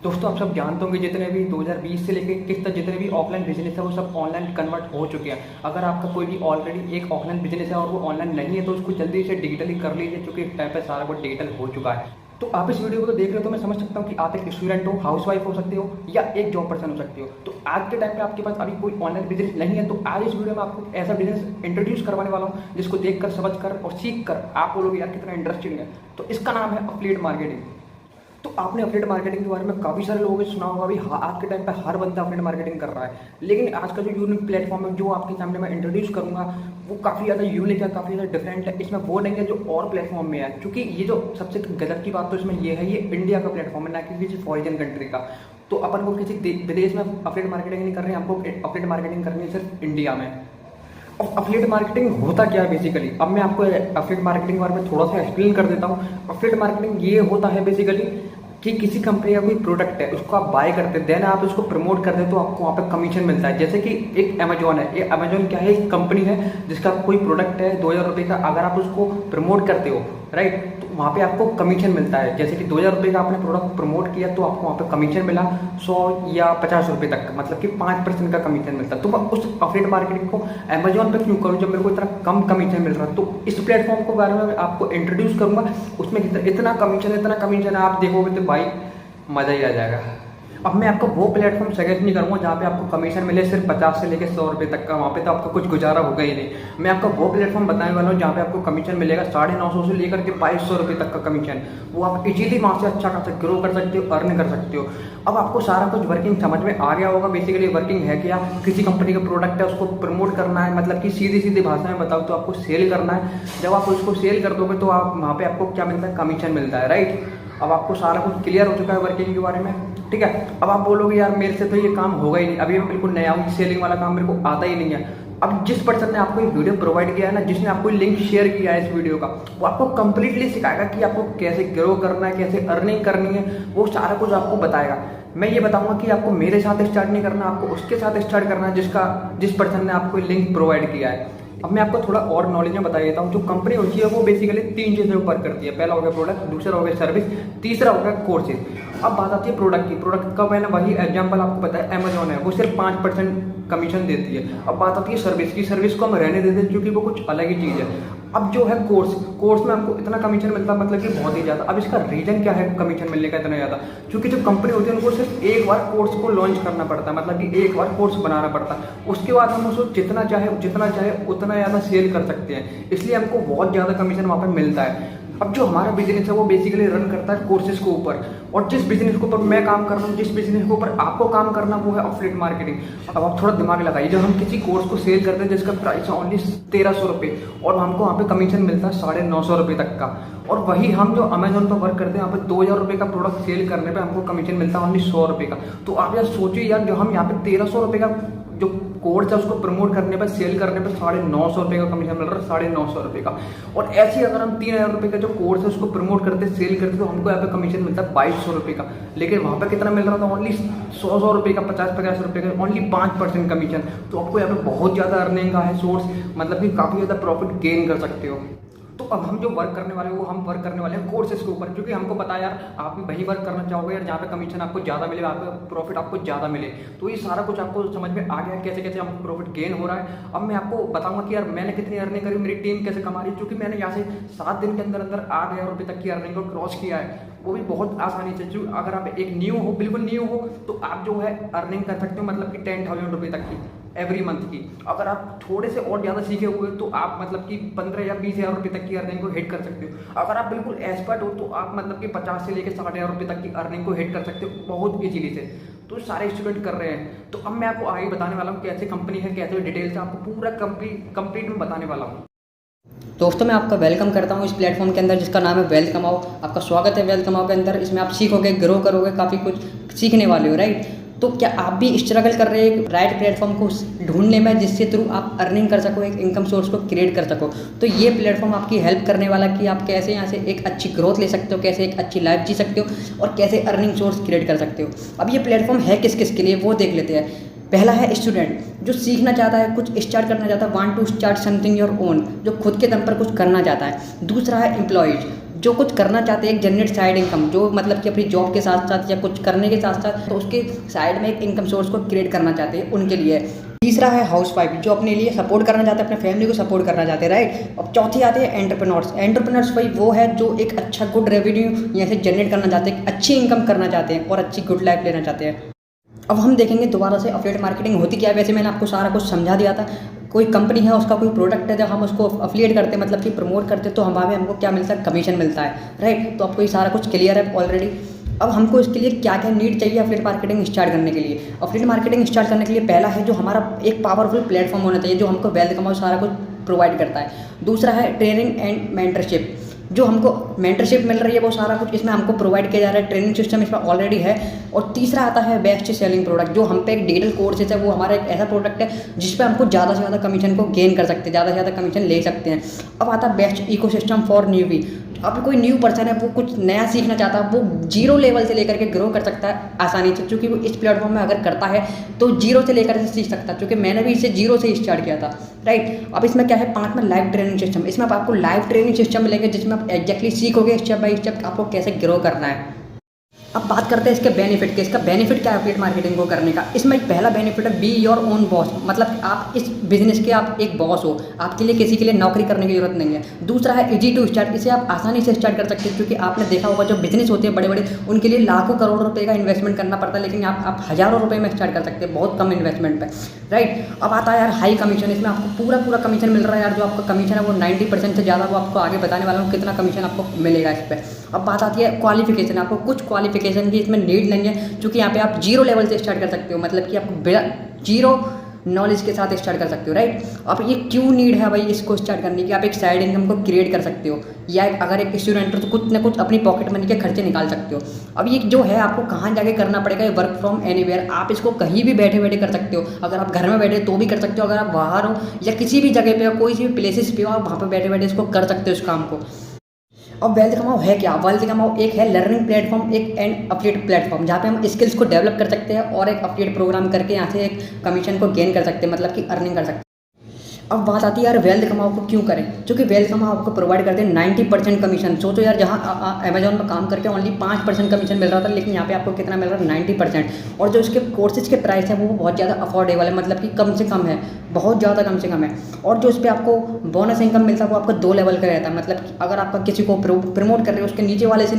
दोस्तों आप सब जानते होंगे जितने भी 2020 से लेकर किस तक जितने भी ऑफलाइन बिजनेस है वो सब ऑनलाइन कन्वर्ट हो चुके हैं। अगर आपका कोई भी ऑलरेडी एक ऑफलाइन बिजनेस है और वो ऑनलाइन नहीं है तो उसको जल्दी से डिजिटली कर लीजिए, क्योंकि इस टाइम पे सारा कुछ डिजिटल हो चुका है। तो आप इस वीडियो को तो देख रहे हो तो मैं समझ सकता हूँ कि आप एक स्टूडेंट हो, हाउसवाइफ हो सकते हो या एक जॉब पर्सन हो सकते हो। तो आज के टाइम पे आपके पास अभी कोई ऑनलाइन बिजनेस नहीं है, तो आज इस वीडियो में आपको ऐसा बिजनेस इंट्रोड्यूस करवाने वाला हूँ जिसको देखकर, समझकर और सीख कर आप बोलोगे यार कितना इंटरेस्टिंग है। तो इसका नाम है एफिलिएट मार्केटिंग। तो आपने एफिलिएट मार्केटिंग के बारे में काफ़ी सारे लोगों ने सुना होगा। अभी आज के टाइम पे हर बंदा एफिलिएट मार्केटिंग कर रहा है, लेकिन आज का जो यूनिक प्लेटफॉर्म है जो आपके सामने मैं इंट्रोड्यूस करूंगा वो काफ़ी ज़्यादा यूनिक है, काफ़ी ज़्यादा डिफरेंट है। इसमें वो नहीं है जो और प्लेटफॉर्म में है, क्योंकि ये जो सबसे गजब की बात तो इसमें ये है, ये इंडिया का प्लेटफॉर्म है, ना कि किसी फॉरेन कंट्री का। तो अपन को किसी विदेश में एफिलिएट मार्केटिंग नहीं करनी है, हमको एफिलिएट मार्केटिंग करनी है सिर्फ इंडिया में। अब एफिलिएट मार्केटिंग होता क्या है बेसिकली, अब मैं आपको एफिलिएट मार्केटिंग के बारे में थोड़ा सा एक्सप्लेन कर देता हूँ। एफिलिएट मार्केटिंग ये होता है बेसिकली कि किसी कंपनी का कोई प्रोडक्ट है उसको आप बाय करते हैं, देन आप उसको प्रमोट करते हैं तो आपको वहाँ पे कमीशन मिलता है। जैसे कि एक अमेजोन है, ये अमेजोन क्या है, एक कंपनी है जिसका कोई प्रोडक्ट है 2000 रुपये का, अगर आप उसको प्रमोट करते हो राइट, तो वहाँ पे आपको कमीशन मिलता है। जैसे कि 2000 रुपये का आपने प्रोडक्ट प्रमोट किया तो आपको वहाँ पे कमीशन मिला 100 या 50 रुपये तक, मतलब कि 5% का कमीशन मिलता है। तो मैं उस एफिलिएट मार्केटिंग को अमेजोन पे क्यों करूँ जब मेरे को इतना कम कमीशन मिल रहा है। तो इस प्लेटफॉर्म के बारे में आपको इंट्रोड्यूस करूँगा, उसमें इतना कमीशन है, आप देखोगे तो भाई मज़ा ही आ जाएगा। अब मैं आपको वो प्लेटफॉर्म सजेस्ट नहीं करूँगा जहाँ पे आपको कमीशन मिले सिर्फ 50 से लेकर 100 रुपये तक का, वहाँ पे तो आपका कुछ गुजारा होगा ही नहीं। मैं आपको वो प्लेटफॉर्म बताने वाला हूँ जहाँ पे आपको कमीशन मिलेगा 950 से लेकर के 2200 रुपये तक का कमीशन। वो आप इजीली वहाँ से अच्छा खासा ग्रो कर सकते हो, अर्न कर सकते हो। अब आपको सारा कुछ वर्किंग समझ में आ गया होगा। बेसिकली वर्किंग है क्या, किसी कंपनी का प्रोडक्ट है उसको प्रमोट करना है, मतलब कि सीधी सीधी भाषा में बताओ तो आपको सेल करना है। जब आप उसको सेल कर दोगे तो आप वहाँ पे आपको क्या मिलता है, कमीशन मिलता है राइट। अब आपको सारा कुछ क्लियर हो चुका है वर्किंग के बारे में, ठीक है। अब आप बोलोगे यार मेरे से तो ये काम होगा ही नहीं, अभी मैं बिल्कुल नया हूँ, सेलिंग वाला काम मेरे को आता ही नहीं है। अब जिस पर्सन ने आपको ये वीडियो प्रोवाइड किया है ना, जिसने आपको लिंक शेयर किया है इस वीडियो का, वो आपको कंप्लीटली सिखाएगा कि आपको कैसे ग्रो करना है, कैसे अर्निंग करनी है, वो सारा कुछ आपको बताएगा। मैं ये बताऊंगा कि आपको मेरे साथ स्टार्ट नहीं करना, आपको उसके साथ स्टार्ट करना है जिस पर्सन ने आपको लिंक प्रोवाइड किया है। अब मैं आपको थोड़ा और नॉलेज में बता देता हूँ। जो कंपनी होती है वो बेसिकली 3 चीज़ें ऊपर करती है। पहला हो गया प्रोडक्ट, दूसरा हो गया सर्विस, तीसरा हो गया कोर्सेज। अब बात आती है प्रोडक्ट की। प्रोडक्ट का मैंने वही एग्जांपल आपको बताया, अमेजोन है, वो सिर्फ 5% कमीशन देती है। अब बात आती है सर्विस की। सर्विस को हम रहने देते हैं क्योंकि वो कुछ अलग ही चीज़ है। अब जो है कोर्स में हमको इतना कमीशन मिलता है, मतलब कि बहुत ही ज़्यादा। अब इसका रीज़न क्या है कमीशन मिलने का इतना ज़्यादा, क्योंकि जो कंपनी होती है उनको सिर्फ एक बार कोर्स को लॉन्च करना पड़ता है, मतलब कि एक बार कोर्स बनाना पड़ता है। उसके बाद हम उसको जितना चाहे उतना ज़्यादा सेल कर सकते हैं, इसलिए हमको बहुत ज़्यादा कमीशन वहाँ पर मिलता है। अब जो हमारा बिजनेस है वो बेसिकली रन करता है कोर्सेज के ऊपर, और जिस बिजनेस के ऊपर मैं काम कर रहा हूँ, जिस बिजनेस के ऊपर आपको काम करना, वो है एफिलिएट मार्केटिंग। अब आप थोड़ा दिमाग लगाइए, जब हम किसी कोर्स को सेल करते हैं जिसका प्राइस है ओनली 1300 रुपये, और हमको वहाँ पे कमीशन मिलता है 950 रुपये तक का। और वही हम जो अमेजोन पर वर्क करते हैं, यहाँ पे 2000 रुपये का प्रोडक्ट सेल करने पर हमको कमीशन मिलता है ओनली 100 रुपये का। तो आप यार सोचिए यार, जो हम यहाँ पे 1300 रुपये का जो कोर्स है उसको प्रमोट करने पर, सेल करने पर 950 रुपये का कमीशन मिल रहा है, 950 रुपये का। और ऐसे ही अगर हम 3000 रुपये का जो कोर्स है उसको प्रमोट करते, सेल करते, तो हमको यहाँ पे कमीशन मिलता है 2200 रुपये का। लेकिन वहाँ पे कितना मिल रहा था, ओनली 100 रुपये का, 50 रुपये का, ओनली 5% कमीशन। तो आपको यहाँ पे बहुत ज़्यादा अर्निंग का है सोर्स, मतलब कि काफ़ी ज़्यादा प्रॉफिट गेन कर सकते हो। तो अब हम जो वर्क करने वाले हैं वो हम वर्क करने वाले हैं कोर्सेज के ऊपर, क्योंकि हमको पता है यार आप भी वही वर्क करना चाहोगे यार जहाँ पे कमीशन आपको ज़्यादा मिले, वहाँ पे प्रॉफिट आपको ज़्यादा मिले। तो ये सारा कुछ आपको समझ में आ गया कैसे कैसे हमको प्रॉफिट गेन हो रहा है। अब मैं आपको बताऊंगा कि यार मैंने कितनी अर्निंग करी, मेरी टीम कैसे कमा रही है, क्योंकि मैंने यहाँ से 7 दिन के अंदर अंदर 8000 रुपये तक की अर्निंग को क्रॉस किया है, वो भी बहुत आसानी से। जो अगर आप एक न्यू हो, बिल्कुल न्यू हो, तो आप जो है अर्निंग कर सकते हो, मतलब कि 10,000 रुपये तक की एवरी मंथ की। अगर आप थोड़े से और ज़्यादा सीखे हुए तो आप मतलब कि 15 या 20,000 रुपये तक की अर्निंग को हिट कर सकते हो। अगर आप बिल्कुल एक्सपर्ट हो तो आप मतलब कि 50 से लेकर 60,000 रुपये तक की अर्निंग को हिट कर सकते हो बहुत ईजीली से। तो सारे स्टूडेंट कर रहे हैं। तो अब मैं आपको आगे बताने वाला हूँ कैसे कंपनी है, कैसे डिटेल्स आपको पूरा कंप्लीट में बताने वाला हूँ। दोस्तों मैं आपका वेलकम करता हूं इस प्लेटफॉर्म के अंदर जिसका नाम है वेल्थ कमाओ। आपका स्वागत है वेल्थ कमाओ के अंदर। इसमें आप सीखोगे, ग्रो करोगे, काफ़ी कुछ सीखने वाले हो राइट। तो क्या आप भी स्ट्रगल कर रहे हैं राइट प्लेटफॉर्म को ढूंढने में जिससे थ्रू आप अर्निंग कर सको, एक इनकम सोर्स को क्रिएट कर सको? तो ये प्लेटफॉर्म आपकी हेल्प करने वाला कि आप कैसे यहाँ से एक अच्छी ग्रोथ ले सकते हो, कैसे एक अच्छी लाइफ जी सकते हो और कैसे अर्निंग सोर्स क्रिएट कर सकते हो। अब ये प्लेटफॉर्म है किस किस के लिए वो देख लेते हैं। पहला है स्टूडेंट जो सीखना चाहता है, कुछ स्टार्ट करना चाहता है, want to start something your own, जो खुद के दम पर कुछ करना चाहता है। दूसरा है एम्प्लॉयज़ जो कुछ करना चाहते हैं, एक जनरेट साइड इनकम, जो मतलब कि अपनी जॉब के साथ साथ या कुछ करने के साथ साथ तो उसके साइड में एक इनकम सोर्स को क्रिएट करना चाहते हैं, उनके लिए। तीसरा है हाउसवाइफ, जो अपने लिए सपोर्ट करना चाहते हैं, अपने फैमिली को सपोर्ट करना चाहते हैं, राइट। अब चौथी आती है एंटरप्रेन्योर्स। एंटरप्रेन्योर्स भाई वो है जो एक अच्छा गुड रेवेन्यू यहाँ से जनरेट करना चाहते हैं, अच्छी इनकम करना चाहते हैं और अच्छी गुड लाइफ लेना चाहते हैं। अब हम देखेंगे दोबारा से अफिलिएट मार्केटिंग होती क्या है। वैसे मैंने आपको सारा कुछ समझा दिया था। कोई कंपनी है, उसका कोई प्रोडक्ट है, जब हम उसको अफिलिएट करते हैं मतलब कि प्रमोट करते हैं, तो हमारे हमको क्या मिलता है, कमीशन मिलता है, राइट। तो आपको ये सारा कुछ क्लियर है ऑलरेडी। अब हमको इसके लिए क्या क्या नीड चाहिए अफिलिएट मार्केटिंग स्टार्ट करने के लिए। अफिलिएट मार्केटिंग स्टार्ट करने के लिए पहला है जो हमारा एक पावरफुल प्लेटफॉर्म होना चाहिए जो हमको वेल्थ कमाओ सारा कुछ प्रोवाइड करता है। दूसरा है ट्रेनिंग एंड मेंटरशिप, जो हमको मेंटरशिप मिल रही है वो सारा कुछ इसमें हमको प्रोवाइड किया जा रहा है, ट्रेनिंग सिस्टम इसमें ऑलरेडी है। और तीसरा आता है बेस्ट सेलिंग प्रोडक्ट, जो हम पे एक डिजिटल कोर्सेज है, वो हमारा एक ऐसा प्रोडक्ट है जिस पे हमको ज़्यादा से ज़्यादा कमीशन को गेन कर सकते हैं, ज़्यादा से ज़्यादा कमीशन ले सकते हैं। अब आता है बेस्ट इकोसिस्टम फॉर न्यूबी। अब कोई न्यू पर्सन है, वो कुछ नया सीखना चाहता है, वो जीरो लेवल से लेकर के ग्रो कर सकता है आसानी से, क्योंकि वो इस प्लेटफॉर्म में अगर करता है तो जीरो से लेकर के सीख सकता है, क्योंकि मैंने भी इसे जीरो से स्टार्ट किया था, राइट। अब इसमें क्या है, 5 में लाइव ट्रेनिंग सिस्टम। इसमें आपको लाइव ट्रेनिंग सिस्टम मिलेंगे जिसमें आप एग्जैक्टली सीखोगे स्टेप बाय स्टेप आपको कैसे ग्रो करना है। अब बात करते हैं इसके बेनिफिट के। इसका बेनिफिट क्या है अफिलिएट मार्केटिंग को करने का। इसमें एक पहला बेनिफिट है बी योर ओन बॉस, मतलब आप इस बिजनेस के आप एक बॉस हो, आपके लिए किसी के लिए नौकरी करने की जरूरत नहीं है। दूसरा है इजी टू स्टार्ट, इसे आप आसानी से स्टार्ट कर सकते हैं, क्योंकि आपने देखा होगा जो बिजनेस होते हैं बड़े बड़े, उनके लिए लाखों करोड़ रुपए का इन्वेस्टमेंट करना पड़ता है, लेकिन आप हज़ारों रुपये में स्टार्ट कर सकते हैं बहुत कम इन्वेस्टमेंट पर, राइट। अब आता है यार हाई कमीशन। इसमें आपको पूरा कमीशन मिल रहा है यार, जो आपका कमीशन है वो 90% से ज़्यादा, वो आपको आगे बताने वाला हूँ कितना कमीशन आपको मिलेगा इस पर। अब बात आती है क्वालिफिकेशन। आपको कुछ क्वालिफिकेशन की इसमें नीड लेंगे, क्योंकि यहाँ पे आप जीरो लेवल से स्टार्ट कर सकते हो, मतलब कि आपको जीरो नॉलेज के साथ स्टार्ट कर सकते हो, राइट। अब ये क्यों नीड है भाई इसको स्टार्ट करने की, आप एक साइड इनकम को क्रिएट कर सकते हो, या अगर एक स्टूडेंट हो तो कुछ ना कुछ अपनी पॉकेट मनी के खर्चे निकाल सकते हो। अब ये जो है आपको कहाँ जाके करना पड़ेगा, ये वर्क फ्रॉम एनीवेयर। आप इसको कहीं भी बैठे बैठे कर सकते हो, अगर आप घर में बैठे तो भी कर सकते हो, अगर आप बाहर हो या किसी भी जगह पे हो, कोई सी भी प्लेसेस पे हो, आप वहाँ पर बैठे बैठे इसको कर सकते हो इस काम को। अब वेल्थ कमाओ है क्या। वेल्थ कमाओ एक है लर्निंग प्लेटफॉर्म, एक एंड अफिलिएट प्लेटफॉर्म, जहाँ पे हम स्किल्स को डेवलप कर सकते हैं और एक अफिलिएट प्रोग्राम करके यहाँ से एक कमीशन को गेन कर सकते हैं, मतलब कि अर्निंग कर सकते हैं। अब बात आती है यार वेल्थ कमाओ को क्यों करें, क्योंकि वेल्थ कमाओ आपको प्रोवाइड करते हैं 90% कमीशन। सोचो यार, जहाँ अमेजोन में काम करके ओनली 5% कमीशन मिल रहा था, लेकिन यहाँ पे आपको कितना मिल रहा है 90%। और जो इसके कोर्सेज के प्राइस है वो बहुत ज़्यादा अफोर्डेबल है, मतलब कि कम से कम है, बहुत ज़्यादा कम से कम है। और जो इस पर आपको बोनस इनकम मिलता है वो आपको 2 लेवल का रहता है, मतलब कि अगर आपका किसी को प्रमोट कर रहे हो उसके नीचे वाले से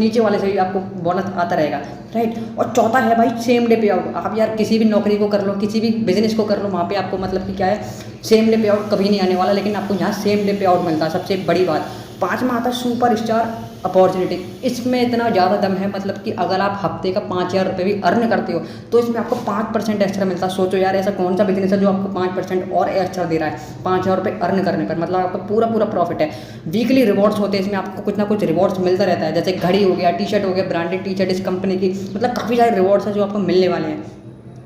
भी आपको बोनस आता रहेगा, राइट। और चौथा है भाई सेम डे पे आउट। आप यार किसी भी नौकरी को कर लो, किसी भी बिजनेस को कर लो, वहाँ पे आपको मतलब कि क्या है, सेम डे पे आउट कभी नहीं आने वाला, लेकिन आपको यहाँ सेम डे पे आउट मिलता है, सबसे बड़ी बात। 5वां आता है सुपर स्टार अपॉर्चुनिटी। इसमें इतना ज़्यादा दम है, मतलब कि अगर आप हफ्ते का 5,000 रुपये भी अर्न करते हो तो इसमें आपको 5% एक्स्ट्रा मिलता है। सोचो यार, ऐसा कौन सा बिजनेस है जो आपको 5% और एक्स्ट्रा दे रहा है 5,000 रुपये अर्न करने पर, मतलब आपका पूरा प्रॉफिट है। वीकली रिवॉर्ड्स होते हैं, इसमें आपको कुछ ना कुछ रिवॉर्ड्स मिलता रहता है, जैसे घड़ी हो गया, टी शर्ट हो गया, ब्रांडेड टी शर्ट इस कंपनी की, मतलब काफ़ी सारे रिवॉर्ड्स हैं जो आपको मिलने वाले हैं,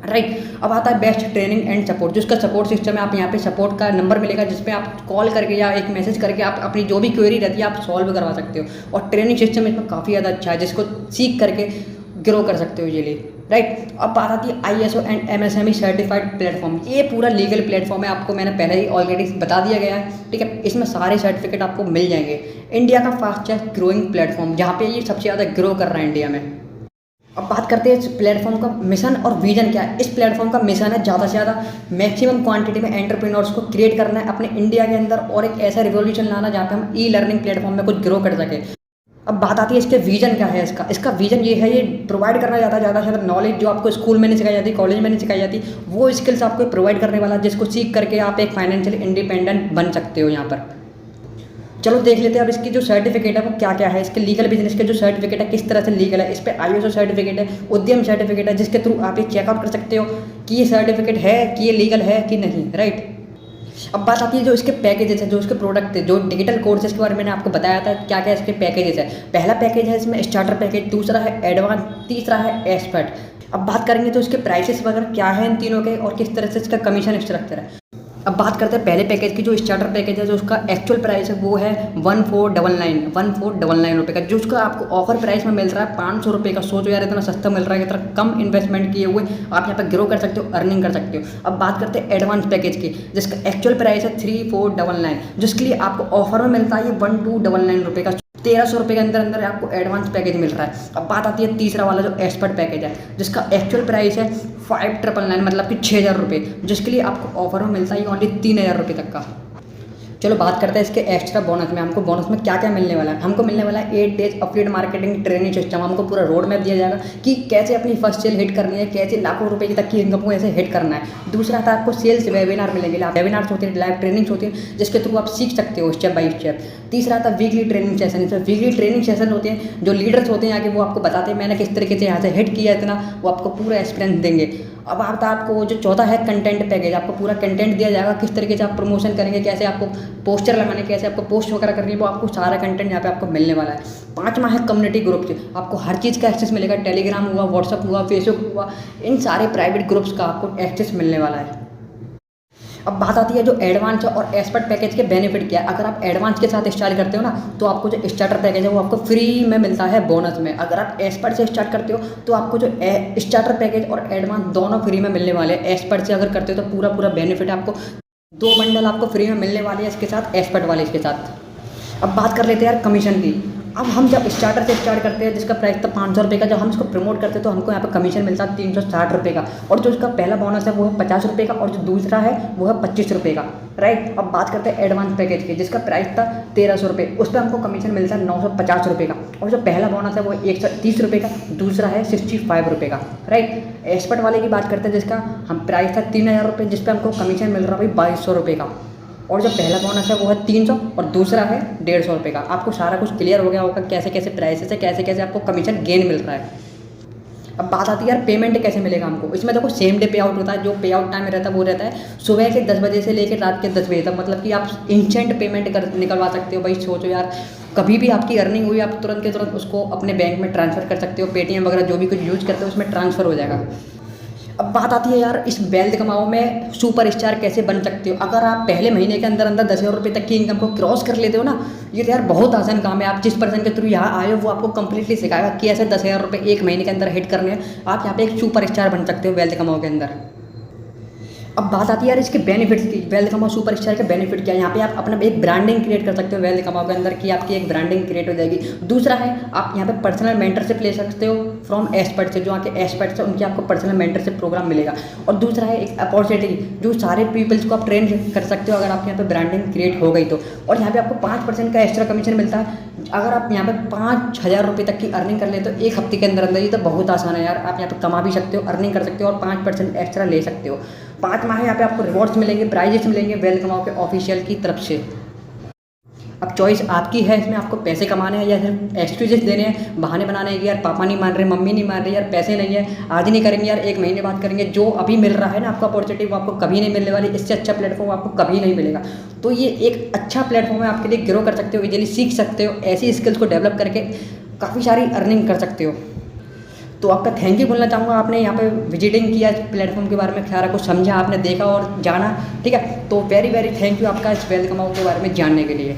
राइट। अब आता है बेस्ट ट्रेनिंग एंड सपोर्ट, जिसका सपोर्ट सिस्टम है। आप यहाँ पे सपोर्ट का नंबर मिलेगा जिसपे आप कॉल करके या एक मैसेज करके आप अपनी जो भी क्वेरी रहती है आप सॉल्व करवा सकते हो। और ट्रेनिंग सिस्टम इसमें काफ़ी ज़्यादा अच्छा है, जिसको सीख करके ग्रो कर सकते हो इजीली, राइट। अब बात आती है ISO and MSME certified platform. ये पूरा लीगल प्लेटफॉर्म है, आपको मैंने पहले ही ऑलरेडी बता दिया गया है, ठीक है। इसमें सारे सर्टिफिकेट आपको मिल जाएंगे। इंडिया का फास्टेस्ट ग्रोइंग प्लेटफॉर्म, जहाँ पे ये सबसे ज़्यादा ग्रो कर रहा है इंडिया में। अब बात करते हैं इस प्लेटफॉर्म का मिशन और विजन क्या है। इस प्लेटफॉर्म का मिशन है ज़्यादा से ज़्यादा मैक्सिमम क्वांटिटी में एंटरप्रेन्योर्स को क्रिएट करना है अपने इंडिया के अंदर, और एक ऐसा रिवॉल्यूशन लाना जहाँ पे हम लर्निंग प्लेटफॉर्म में कुछ ग्रो कर सके। अब बात आती है इसके विजन क्या है। इसका विजन ये है, ये प्रोवाइड करना चाहता है ज़्यादा से ज़्यादा नॉलेज जो आपको स्कूल में नहीं सिखाई जाती, कॉलेज में नहीं सिखाई जाती, वो स्किल्स आपको प्रोवाइड करने वाला, जिसको सीख करके आप एक फाइनेंशियल इंडिपेंडेंट बन सकते हो यहाँ पर। चलो देख लेते हैं अब इसकी जो सर्टिफिकेट है वो क्या क्या है। इसके लीगल बिजनेस के जो सर्टिफिकेट है किस तरह से लीगल है। इस पर ISO सर्टिफिकेट है, उद्यम सर्टिफिकेट है, जिसके थ्रू आप ये चेकआउट कर सकते हो कि ये सर्टिफिकेट है, कि ये लीगल है कि नहीं, राइट। अब बात आती है जो इसके पैकेजेस है, जो इसके प्रोडक्ट है, जो डिजिटल कोर्सेज के बारे में मैंने आपको बताया था क्या क्या इसके पैकेजेस है। पहला पैकेज है इसमें स्टार्टर पैकेज, दूसरा है एडवांस, तीसरा है एक्सपर्ट। अब बात करेंगे तो इसके प्राइसेस वगैरह क्या है इन तीनों के और किस तरह से इसका कमीशन स्ट्रक्चर है। अब बात करते हैं पहले पैकेज की। जो स्टार्टर पैकेज है, जो उसका एक्चुअल प्राइस है वो है 1499 रुपये का, जो उसका आपको ऑफर प्राइस में मिल रहा है 500 रुपये का। सोचो यार, इतना सस्ता मिल रहा है, इतना कम इन्वेस्टमेंट किए हुए आप यहाँ पर ग्रो कर सकते हो, अर्निंग कर सकते हो। अब बात करते हैं एडवांस पैकेज की, जिसका एक्चुअल प्राइस है 3499, जिसके लिए आपको ऑफर में मिलता है ये 1299 रुपये का। 1300 रुपये के अंदर अंदर आपको एडवांस पैकेज मिल रहा है। अब बात आती है तीसरा वाला जो एक्सपर्ट पैकेज है, जिसका एक्चुअल प्राइस है 5999, मतलब कि 6000 रुपये, जिसके लिए आपको ऑफर में मिलता है ओनली 3000 रुपये तक का। चलो बात करते हैं इसके एक्स्ट्रा बोनस में। हमको बोनस में क्या क्या मिलने वाला है। हमको मिलने वाला है 8 days affiliate marketing training system. हमको पूरा रोड मैप दिया जाएगा कि कैसे अपनी फर्स्ट सेल हिट करनी है, कैसे लाखों रुपए की तक की इनकम को ऐसे हिट करना है। दूसरा था आपको सेल्स वेबिनार मिलेंगे, वेबिनार्स होते हैं, लाइव ट्रेनिंग्स होती हैं, जिसके थ्रू आप सीख सकते हो स्टेप बाय स्टेप। तीसरा था वीकली ट्रेनिंग सेशन। इसमें वीकली ट्रेनिंग सेशन होते हैं, जो लीडर्स होते हैं आगे वो आपको बताते हैं मैंने किस तरीके से यहाँ से हिट किया इतना, वो आपको पूरा एक्सपीरियंस देंगे। अब आता है आपको जो चौथा है कंटेंट पैकेज। आपको पूरा कंटेंट दिया जाएगा, किस तरीके से आप प्रमोशन करेंगे, कैसे आपको पोस्टर लगाने, कैसे आपको पोस्ट वगैरह करनी है, वो आपको सारा कंटेंट यहाँ पे आपको मिलने वाला है। पांचवा है कम्युनिटी ग्रुप से। आपको हर चीज़ का एक्सेस मिलेगा, टेलीग्राम हुआ, व्हाट्सअप हुआ, फेसबुक हुआ, इन सारे प्राइवेट ग्रुप्स का आपको एक्सेस मिलने वाला है। अब बात आती है जो एडवांस और एक्सपर्ट पैकेज के बेनिफिट क्या है। अगर आप एडवांस के साथ स्टार्ट करते हो ना, तो आपको जो स्टार्टर पैकेज है वो आपको फ्री में मिलता है बोनस में। अगर आप एक्सपर्ट से स्टार्ट करते हो तो आपको जो स्टार्टर पैकेज और एडवांस दोनों फ्री में मिलने वाले हैं। एक्सपर्ट से अगर करते हो तो पूरा बेनिफिट आपको 2 बंडल आपको फ्री में मिलने वाली है इसके साथ, एक्सपर्ट वाले इसके साथ। अब बात कर लेते हैं यार कमीशन की। अब हम जब स्टार्टर से स्टार्ट करते हैं, जिसका प्राइस था 500 रुपये का, जब हम इसको प्रमोट करते हैं तो हमको यहाँ पे कमीशन मिलता है 360 रुपये का। और जो इसका पहला बोनस है वो है 50 रुपये का, और जो दूसरा है वो है 25 रुपये का, राइट। अब बात करते हैं एडवांस पैकेज की, जिसका प्राइस था 1300 रुपये। उस पर हमको कमीशन मिलता है 950 रुपये का, और जो पहला बोनस है वो 130 रुपये का, दूसरा है 65 रुपये का, राइट। एक्सपर्ट वाले की बात करते हैं, जिसका हम प्राइस था 3000 रुपये, जिस पर हमको कमीशन मिल रहा है भाई 2200 रुपये का, और जो पहला बोनस है वो है 300 और दूसरा है 150 रुपये का। आपको सारा कुछ क्लियर हो गया होगा कैसे कैसे प्राइसेस है, कैसे कैसे आपको कमीशन गेन मिल रहा है। अब बात आती है यार पेमेंट कैसे मिलेगा हमको। इसमें देखो सेम डे पे आउट होता है। जो पे आउट टाइम रहता है वो रहता है सुबह के 10 बजे से लेकर रात के 10 बजे तक, मतलब कि आप इंस्टेंट पेमेंट कर निकलवा सकते हो। भाई सोचो यार, कभी भी आपकी अर्निंग हुई आप तुरंत के तुरंत उसको अपने बैंक में ट्रांसफ़र कर सकते हो। पेटीएम वगैरह जो भी कुछ यूज़ करते हो उसमें ट्रांसफ़र हो जाएगा। अब बात आती है यार इस वेल्थ कमाओ में सुपर स्टार कैसे बन सकते हो। अगर आप पहले महीने के अंदर अंदर 10,000 रुपये तक की इनकम को क्रॉस कर लेते हो ना, ये तो यार बहुत आसान काम है। आप जिस पर्सन के थ्रू यहाँ आए हो वो आपको कंप्लीटली सिखाएगा कि ऐसे 10,000 रुपये एक महीने के अंदर हिट करने हैं। आप यहाँ पे एक सुपर स्टार बन सकते हो वेल्थ कमाओ के अंदर। अब बात आती है यार इसके बेनिफिट्स की। वेल्थ कमाओ सुपर स्टार के बेनिफिट क्या है। यहाँ पे आप अपना एक ब्रांडिंग क्रिएट कर सकते हो वेल्थ कमाओ के अंदर, कि आपकी एक ब्रांडिंग क्रिएट हो जाएगी। दूसरा है आप यहाँ पे पर्सनल मेंटरशिप ले सकते हो फ्रॉम एक्सपर्ट से, जो आके एक्सपर्ट है उनके आपको पर्सनल मेंटरशिप प्रोग्राम मिलेगा। और दूसरा है एक अपॉर्चुनिटी, जो सारे पीपल्स को आप ट्रेन कर सकते हो अगर आपके यहाँ पे ब्रांडिंग क्रिएट हो गई तो। और यहाँ पे आपको 5% का एक्स्ट्रा कमीशन मिलता है अगर आप यहाँ पे 5000 रुपये तक की अर्निंग कर ले तो एक हफ्ते के अंदर अंदर। ये तो बहुत आसान है यार, आप यहाँ पे कमा भी सकते हो, अर्निंग कर सकते हो और 5% एक्स्ट्रा ले सकते हो। 5 माह यहाँ पे आपको रिवॉर्ड्स मिलेंगे, प्राइजेस मिलेंगे वेल्थ कमाओ के ऑफिशियल की तरफ से। अब चॉइस आपकी है, इसमें आपको पैसे कमाने हैं या सिर्फ एक्सक्यूजेस देने हैं, बहाने बनाने हैं कि यार पापा नहीं मान रहे, मम्मी नहीं मान रही, यार पैसे नहीं है, आज नहीं करेंगे यार, 1 महीने बाद करेंगे। जो अभी मिल रहा है ना आपको अपॉर्चुनिटी, वो आपको कभी नहीं मिलने वाली। इससे अच्छा प्लेटफॉर्म आपको कभी नहीं मिलेगा। तो ये एक अच्छा प्लेटफॉर्म है, आपके लिए ग्रो कर सकते हो, इजीली सीख सकते हो, ऐसी स्किल्स को डेवलप करके काफ़ी सारी अर्निंग कर सकते हो। तो आपका थैंक यू बोलना चाहूँगा, आपने यहाँ पे विजिटिंग किया, इस प्लेटफॉर्म के बारे में सारा कुछ समझा, आपने देखा और जाना, ठीक है। तो वेरी वेरी थैंक यू आपका इस वेल्थ कमाओ के बारे में जानने के लिए।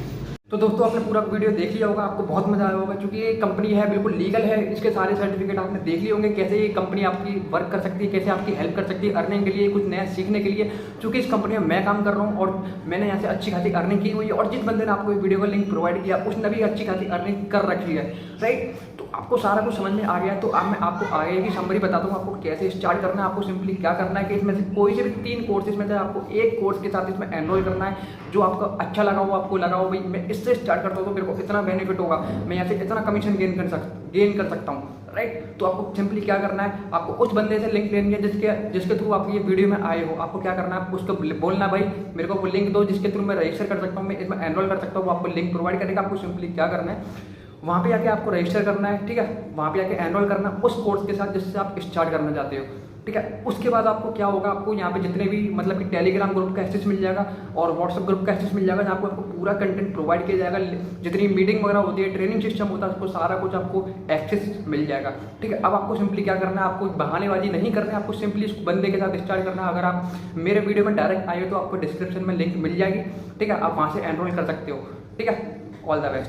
तो दोस्तों आपने पूरा वीडियो देख लिया होगा, आपको बहुत मजा आया होगा, क्योंकि ये कंपनी है बिल्कुल लीगल है। इसके सारे सर्टिफिकेट आपने देख लिए होंगे, कैसे ये कंपनी आपकी वर्क कर सकती है, कैसे आपकी हेल्प कर सकती है अर्निंग के लिए, कुछ नया सीखने के लिए। क्योंकि इस कंपनी में मैं काम कर रहा हूँ और मैंने यहाँ से अच्छी खासी अर्निंग की हुई है, और जिस बंदे ने आपको वीडियो का लिंक प्रोवाइड किया उसने भी अच्छी खासी अर्निंग कर रखी है, राइट। तो आपको सारा कुछ समझ में आ गया। तो अब मैं आपको आगे की समरी बताता हूँ आपको कैसे स्टार्ट करना है। आपको सिंपली क्या करना है कि इसमें से कोई से भी 3 कोर्सेज में से आपको एक कोर्स के साथ इसमें एनरोल करना है, जो आपको अच्छा लगा हो, आपको लगा हो भाई मैं इससे स्टार्ट करता हूँ तो मेरे को इतना बेनिफिट होगा, मैं यहाँ से इतना कमीशन गेन कर सकता हूँ, राइट। तो आपको सिंपली क्या करना है, आपको उस बंदे से लिंक लेनी है जिसके थ्रू आप ये वीडियो में आए हो। आपको क्या करना है, उसको बोलना भाई मेरे को वो लिंक दो जिसके थ्रू मैं रजिस्टर कर सकता हूँ, मैं इसमें एनरोल कर सकता हूँ। वो आपको लिंक प्रोवाइड करेगा। आपको सिंपली क्या करना है, वहाँ पे आके आपको रजिस्टर करना है, ठीक है। वहाँ पे आके एनरोल करना उस कोर्स के साथ जिससे आप स्टार्ट करना चाहते हो, ठीक है। उसके बाद आपको क्या होगा, आपको यहाँ पे जितने भी मतलब कि टेलीग्राम ग्रुप का एक्सेस मिल जाएगा और व्हाट्सएप ग्रुप का एक्सेस मिल जाएगा, जहाँ आपको पूरा कंटेंट प्रोवाइड किया जाएगा। जितनी मीटिंग वगैरह होती है, ट्रेनिंग सिस्टम होता है, उसको सारा कुछ आपको एक्सेस मिल जाएगा, ठीक है। अब आपको सिंपली क्या करना है, आपको बहानेबाजी नहीं करना है, आपको सिंपली इस बंदे के साथ स्टार्ट करना है। अगर आप मेरे वीडियो में डायरेक्ट आए हो तो आपको डिस्क्रिप्शन में लिंक मिल जाएगी, ठीक है। आप वहाँ से एनरोल कर सकते हो, ठीक है। All the best.